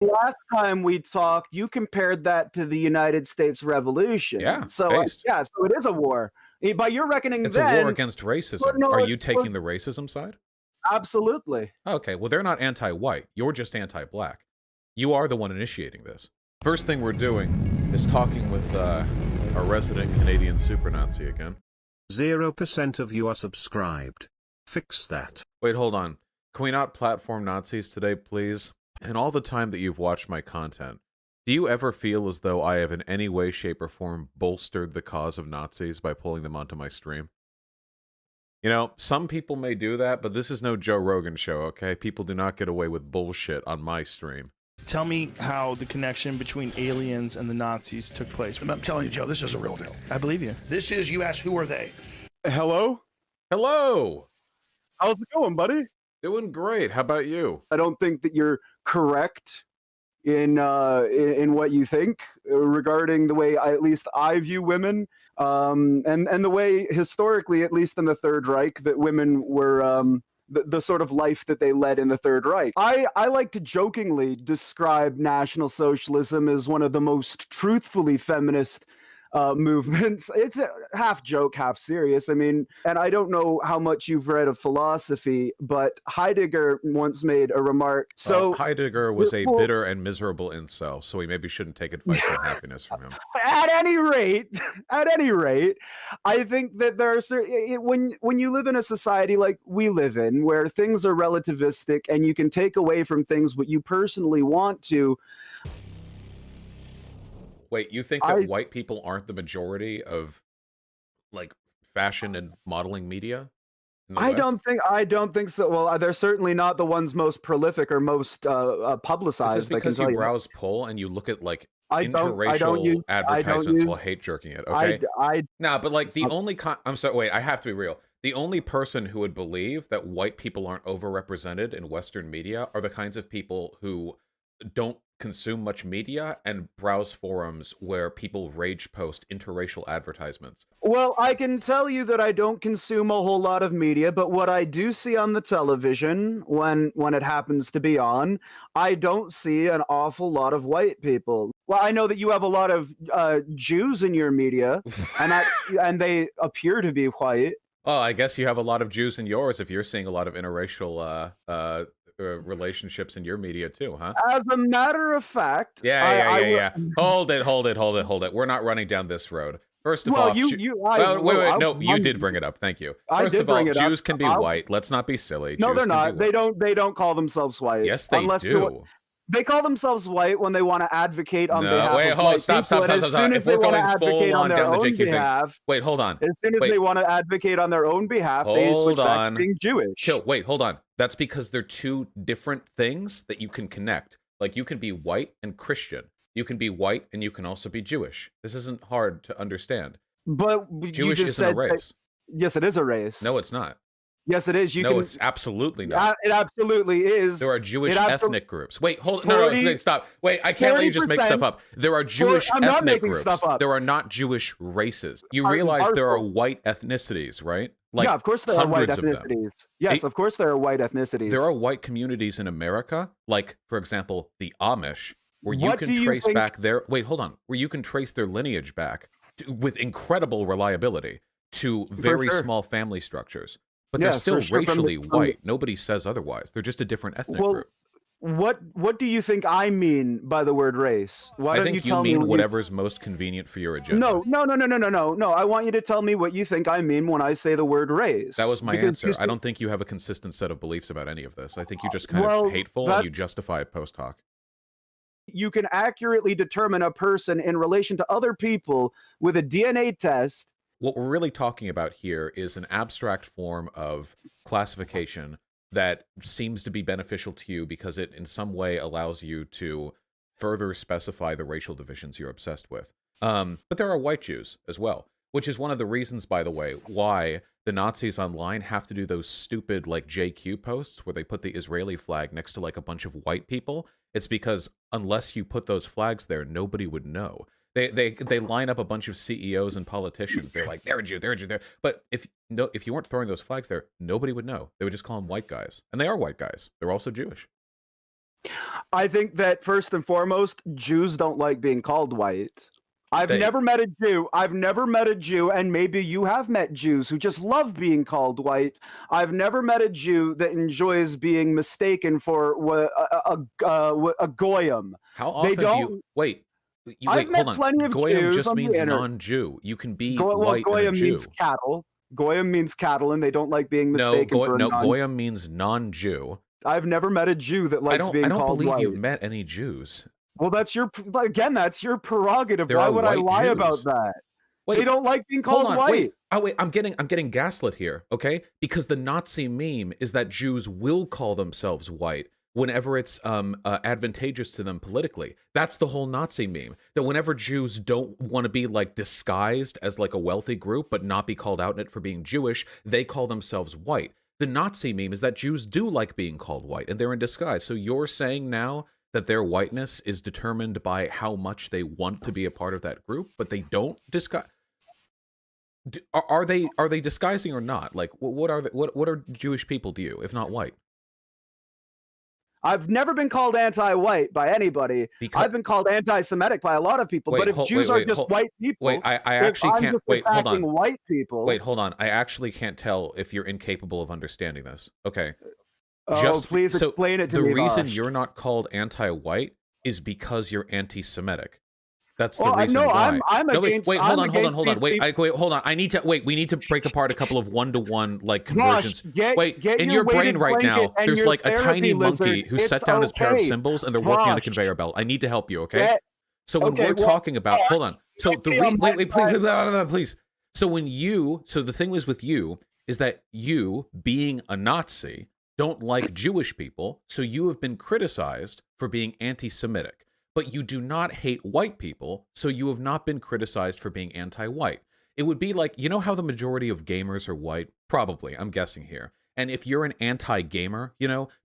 Last time we talked, you compared that to the United States Revolution. Yeah, So, based. yeah, so it is a war. By your reckoning It's a war then, against well, racism. Are no, you taking the racism side? absolutely. Okay, well, they're not anti-white. You're just anti-black. You are the one initiating this. First thing we're doing is talking with our resident Canadian super Nazi again. 0% of you are subscribed. Fix that. Wait, hold on. Can we not platform Nazis today, please? In all the time that you've watched my content, do you ever feel as though I have in any way, shape, or form bolstered the cause of Nazis by pulling them onto my stream? You know, some people may do that, but this is no Joe Rogan show, okay? People do not get away with bullshit on my stream. Tell me how the connection between aliens and the Nazis took place. I'm telling you, Joe, this is a real deal. I believe you. This is, you ask, who are they? Hello? Hello! How's it going, buddy? Doing great. How about you? I don't think that you're correct in what you think regarding the way at least I view women, and the way historically, at least in the Third Reich, that women were the sort of life that they led in the Third Reich. I like to jokingly describe National Socialism as one of the most truthfully feminist movements. It's a half joke, half serious. I mean, and I don't know how much you've read of philosophy, but Heidegger once made a remark. So Heidegger was a bitter and miserable incel, so we maybe shouldn't take advice on happiness from him. At any rate, I think that there are certain, when you live in a society like we live in, where things are relativistic and you can take away from things what you personally want to. Wait, you think that white people aren't the majority of, like, fashion and modeling media? I don't think so. Well, they're certainly not the ones most prolific or most publicized. Is this because you browse Poll and you look at, like, interracial advertisements while hate jerking it, okay? No, but, like, the only I'm sorry, wait, I have to be real. The only person who would believe that white people aren't overrepresented in Western media are the kinds of people who don't consume much media and browse forums where people rage post interracial advertisements. Well, I can tell you that I don't consume a whole lot of media, but what I do see on the television when it happens to be on, I don't see an awful lot of white people. Well, I know that you have a lot of Jews in your media, and they appear to be white. Well, I guess you have a lot of Jews in yours if you're seeing a lot of interracial relationships in your media too, huh? As a matter of fact, yeah. Hold it. We're not running down this road. First of all, wait, no, you did bring it up. Thank you. First of all, Jews can be white. Let's not be silly. No, they're not. They don't call themselves white. Yes, they do. They call themselves white when they want to advocate on behalf of white people. Stop. As soon as they want to advocate on their own behalf, wait, hold on. As soon as they want to advocate on their own behalf, they switch back to being Jewish. Wait, hold on. That's because they're two different things that you can connect. Like, you can be white and Christian. You can be white and you can also be Jewish. This isn't hard to understand. But Jewish isn't a race. Yes, it is a race. No, it's not. Yes, it is. It's absolutely not. It absolutely is. There are Jewish ethnic groups. Wait, hold on. No, stop. Wait, I can't let you just make stuff up. There are Jewish ethnic groups. There are not Jewish races. You realize there are white ethnicities, right? Like, yeah, of course there are white ethnicities. Yes, of course there are white ethnicities. There are white communities in America, like, for example, the Amish, where you can trace back their... Wait, hold on. Where you can trace their lineage back with incredible reliability to very small family structures. But they're still racially white. Nobody says otherwise. They're just a different ethnic group. What do you think I mean by the word race? I think you mean whatever's most convenient for your agenda. No. I want you to tell me what you think I mean when I say the word race. That was my answer. I don't think you have a consistent set of beliefs about any of this. I think you just kind of hateful and you justify it post hoc. You can accurately determine a person in relation to other people with a DNA test. What we're really talking about here is an abstract form of classification that seems to be beneficial to you because it in some way allows you to further specify the racial divisions you're obsessed with. But there are white Jews as well, which is one of the reasons, by the way, why the Nazis online have to do those stupid, like, JQ posts where they put the Israeli flag next to, like, a bunch of white people. It's because unless you put those flags there, nobody would know. They line up a bunch of CEOs and politicians. They're like, they're a Jew, there. But if you weren't throwing those flags there, nobody would know. They would just call them white guys. And they are white guys. They're also Jewish. I think that first and foremost, Jews don't like being called white. I've never met a Jew. I've never met a Jew, and maybe you have met Jews who just love being called white. I've never met a Jew that enjoys being mistaken for a goyim. How often do you wait? I've met hold on. plenty of Goyim Jews just on the means internet. non-Jew. You can be Well, white and a goyim Jew. means cattle. Goyim means cattle, and they don't like being mistaken for a Goyim means non-Jew. I've never met a Jew that likes being called white. I don't believe you've met any Jews. Well, that's your prerogative. There Why are would I white lie Jews. about that? Wait, they don't like being called white. Wait, I'm getting gaslit here, okay? Because the Nazi meme is that Jews will call themselves white whenever it's advantageous to them politically. That's the whole Nazi meme. That whenever Jews don't want to be like disguised as like a wealthy group but not be called out in it for being Jewish, they call themselves white. The Nazi meme is that Jews do like being called white and they're in disguise. So you're saying now that their whiteness is determined by how much they want to be a part of that group, but they don't disguise. Are they disguising or not? Like, what are Jewish people to you if not white? I've never been called anti-white by anybody. I've been called anti-Semitic by a lot of people. But if Jews are just white people, wait, I actually can't. Wait, hold on. White people. Wait, hold on. I actually can't tell if you're incapable of understanding this. Okay. Please explain it to me. The reason Vaush. you're not called anti-white is because you're anti-Semitic. That's the reason why. I'm against. Wait, hold on. Wait, hold on. We need to break apart a couple of one-to-one like conversions. In your brain right now, there's like a tiny monkey who set down his pair of symbols and they're working on a conveyor belt. I need to help you, okay? So when we're talking about, hold on. So please. So the thing was with you is that you being a Nazi don't like Jewish people, so you have been criticized for being anti-Semitic. But you do not hate white people, so you have not been criticized for being anti-white. It would be like, you know how the majority of gamers are white? Probably, I'm guessing here. And if you're an anti-gamer,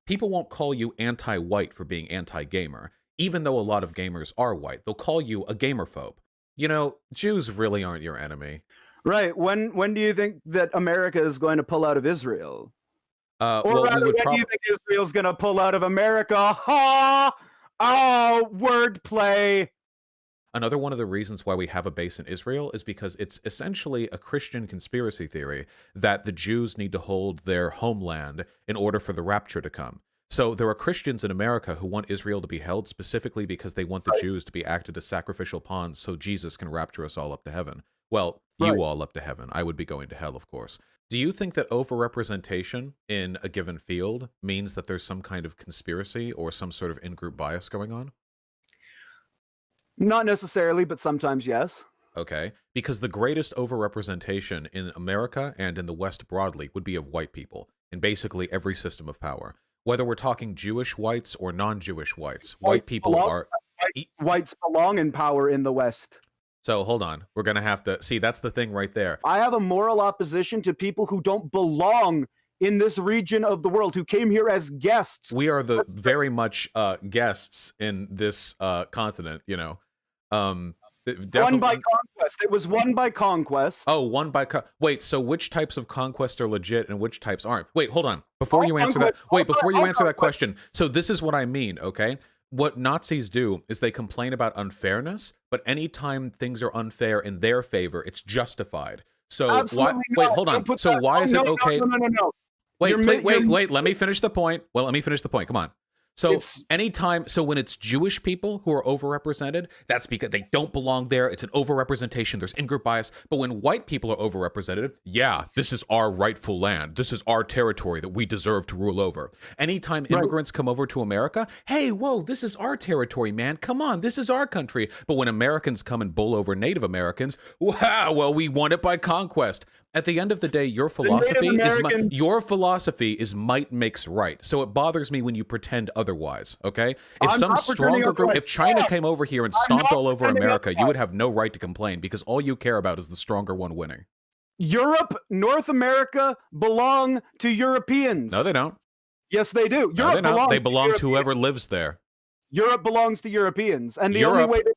people won't call you anti-white for being anti-gamer, even though a lot of gamers are white. They'll call you a gamerphobe. Jews really aren't your enemy. Right. When do you think that America is going to pull out of Israel? Or rather, when do you think Israel's going to pull out of America? Ha! Oh, wordplay. Another one of the reasons why we have a base in Israel is because it's essentially a Christian conspiracy theory that the Jews need to hold their homeland in order for the rapture to come. So there are Christians in America who want Israel to be held specifically because they want the Jews to be acted as sacrificial pawns so Jesus can rapture us all up to heaven. Well, you all up to heaven. I would be going to hell, of course. Do you think that overrepresentation in a given field means that there's some kind of conspiracy or some sort of in-group bias going on? Not necessarily, but sometimes yes. Okay, because the greatest overrepresentation in America and in the West broadly would be of white people in basically every system of power. Whether we're talking Jewish whites or non-Jewish whites, white people are... Whites belong in power in the West. So hold on, we're going to have to see. That's the thing right there. I have a moral opposition to people who don't belong in this region of the world, who came here as guests. We are the very much guests in this continent, Won by conquest. It was won by conquest. Oh, won by wait. So which types of conquest are legit and which types aren't? Wait, hold on. Before you answer that question. So this is what I mean. Okay. What Nazis do is they complain about unfairness, but anytime things are unfair in their favor, it's justified. So wait, hold on. So why is it okay? No. Wait, let me finish the point. Well, let me finish the point. Come on. So when it's Jewish people who are overrepresented, that's because they don't belong there. It's an overrepresentation. There's in-group bias. But when white people are overrepresented, yeah, this is our rightful land. This is our territory that we deserve to rule over. Anytime immigrants come over to America, hey, whoa, this is our territory, man. Come on, this is our country. But when Americans come and bull over Native Americans, wow, well, we won it by conquest. At the end of the day, your philosophy is might makes right. So it bothers me when you pretend otherwise, okay? If some stronger group, if China came over here and stomped all over America, you would have no right to complain because all you care about is the stronger one winning. Europe, North America belong to Europeans. No, they don't. Yes, they do. No, they don't. They belong to whoever lives there. Europe belongs to Europeans. And the only way that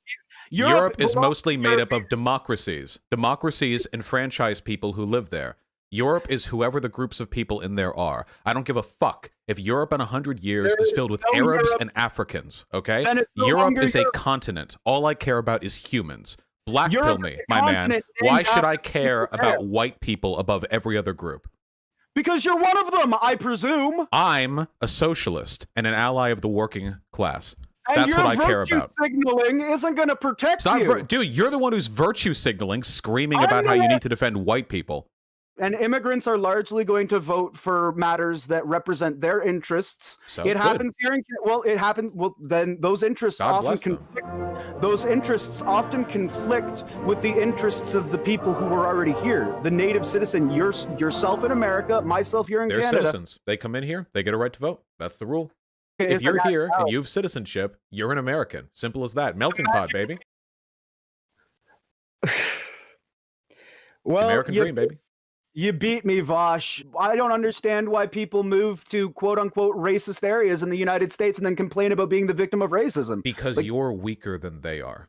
Europe is mostly made up of democracies. Democracies enfranchise people who live there. Europe is whoever the groups of people in there are. I don't give a fuck if Europe in 100 years is filled with no Arabs Europe. and Africans, okay? Then it's no Europe longer is a Europe. continent. All I care about is humans. Black pill Europe me, is a my man. continent Why named should I after care people about there. white people above every other group? Because you're one of them, I presume. I'm a socialist and an ally of the working class. And That's your what I care virtue about. signaling isn't going to protect It's not you. dude, you're the one who's virtue signaling, screaming I'm about how the you one- need to defend white people. And immigrants are largely going to vote for matters that represent their interests. So It good. happens here in then those interests God often bless them. conflict. Those interests often conflict with the interests of the people who were already here. The native citizen, yourself in America, myself here in They're Canada. citizens. They come in here, they get a right to vote. That's the rule. It's If you're a here and nationality. you have citizenship, you're an American. Simple as that. Melting pot, baby. Well, American dream, baby. You beat me, Vaush. I don't understand why people move to quote-unquote racist areas in the United States and then complain about being the victim of racism. Because Like, you're weaker than they are.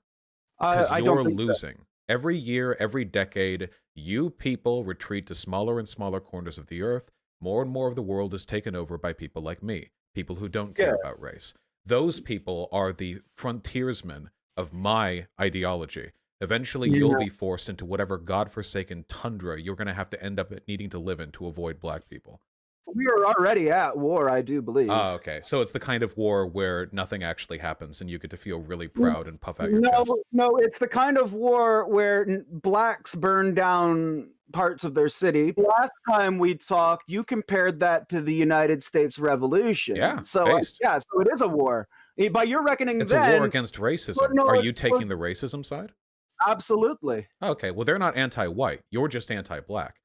Because I you're don't think so. losing. Every year, every decade, you people retreat to smaller and smaller corners of the earth. More and more of the world is taken over by people like me, people who don't care about race. Those people are the frontiersmen of my ideology. Eventually, you'll be forced into whatever godforsaken tundra you're going to have to end up needing to live in to avoid black people. We are already at war, I do believe. Oh, okay. So it's the kind of war where nothing actually happens and you get to feel really proud and puff out your chest. No, it's the kind of war where blacks burn down parts of their city. Last time we talked, you compared that to the United States Revolution. Yeah, so based. so it is a war. By your reckoning, It's then a war against racism. no, Are it's- you taking the racism side? absolutely. Okay, well, they're not anti-white. You're just anti-black.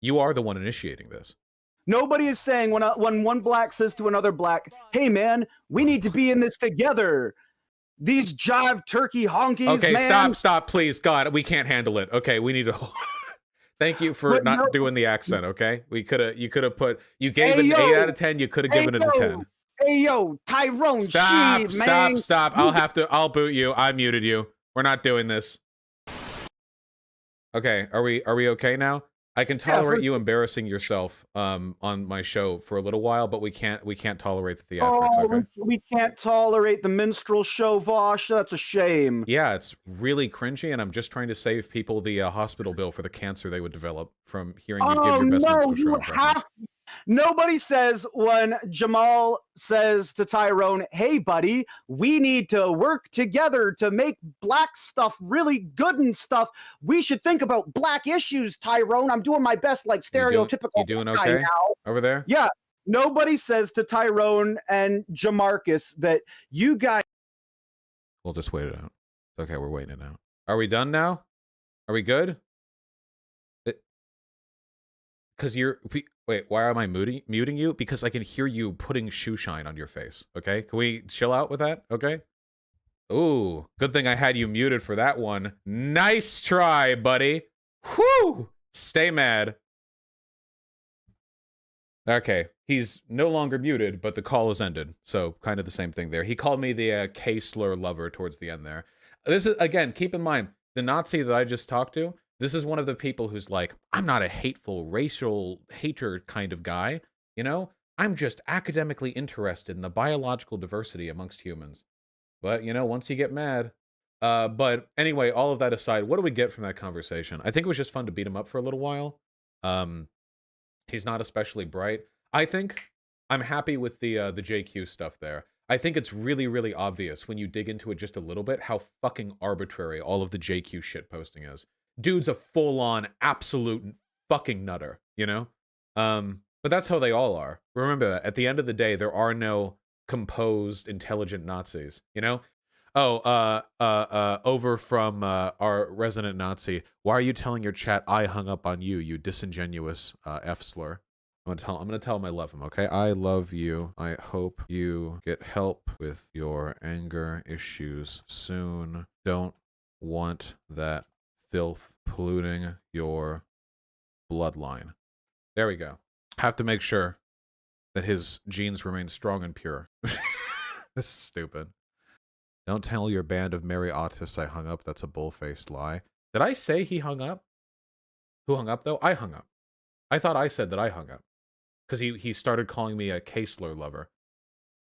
You are the one initiating this. Nobody is saying when one black says to another black, "Hey man, we need to be in this together." These jive turkey honkies. Okay, man. stop, please. God, we can't handle it. Okay, we need to. Thank you for But not no- doing the accent. Okay, you could have put. You gave Hey, it an yo. 8 out of 10. You could have given it a 10. Hey yo, Tyrone, Stop, shit, man. stop. I'll boot you. I muted you. We're not doing this. Okay, are we okay now? I can tolerate you embarrassing yourself on my show for a little while, but we can't tolerate the theatrics, okay? We can't tolerate the minstrel show, Vaush. That's a shame. Yeah, it's really cringy, and I'm just trying to save people the hospital bill for the cancer they would develop from hearing you give your best minstrel show impression. Nobody says when Jamal says to Tyrone, "Hey, buddy, we need to work together to make black stuff really good and stuff. We should think about black issues, Tyrone." I'm doing my best, like stereotypical. You doing guy okay now. over there? Yeah. Nobody says to Tyrone and Jamarcus that you guys. We'll just wait it out. Okay, we're waiting it out. Are we done now? Are we good? Because wait, why am I muting you? Because I can hear you putting shoe shine on your face. Okay, can we chill out with that? Okay. Ooh, good thing I had you muted for that one. Nice try, buddy. Whew. Stay mad. Okay, he's no longer muted, but the call is ended. So kind of the same thing there. He called me the K-slur lover towards the end there. This is, again, keep in mind, the Nazi that I just talked to, this is one of the people who's like, I'm not a hateful, racial hater kind of guy, you know? I'm just academically interested in the biological diversity amongst humans. But, you know, once you get mad... but anyway, all of that aside, what do we get from that conversation? I think it was just fun to beat him up for a little while. He's not especially bright. I think I'm happy with the JQ stuff there. I think it's really, really obvious when you dig into it just a little bit how fucking arbitrary all of the JQ shitposting is. Dude's a full-on, absolute fucking nutter, you know? But that's how they all are. Remember that. At the end of the day, there are no composed, intelligent Nazis, you know? Oh, over from our resident Nazi. Why are you telling your chat I hung up on you, you disingenuous F-slur? I'm gonna tell him I love him, okay? I love you. I hope you get help with your anger issues soon. Don't want that filth polluting your bloodline. There we go. Have to make sure that his genes remain strong and pure. This is stupid. Don't tell your band of merry autists I hung up. That's a bull-faced lie. Did I say he hung up? Who hung up, though? I hung up. I thought I said that I hung up because he started calling me a Kaesler lover.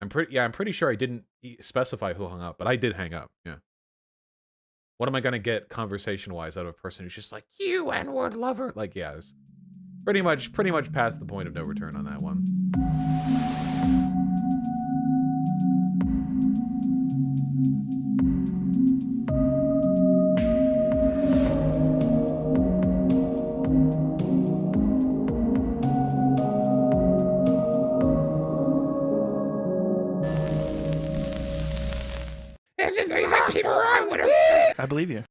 I'm pretty sure I didn't specify who hung up, but I did hang up. Yeah. What am I gonna get conversation-wise out of a person who's just like, you N-word lover? Like, yeah, it's pretty much past the point of no return on that one. I believe you.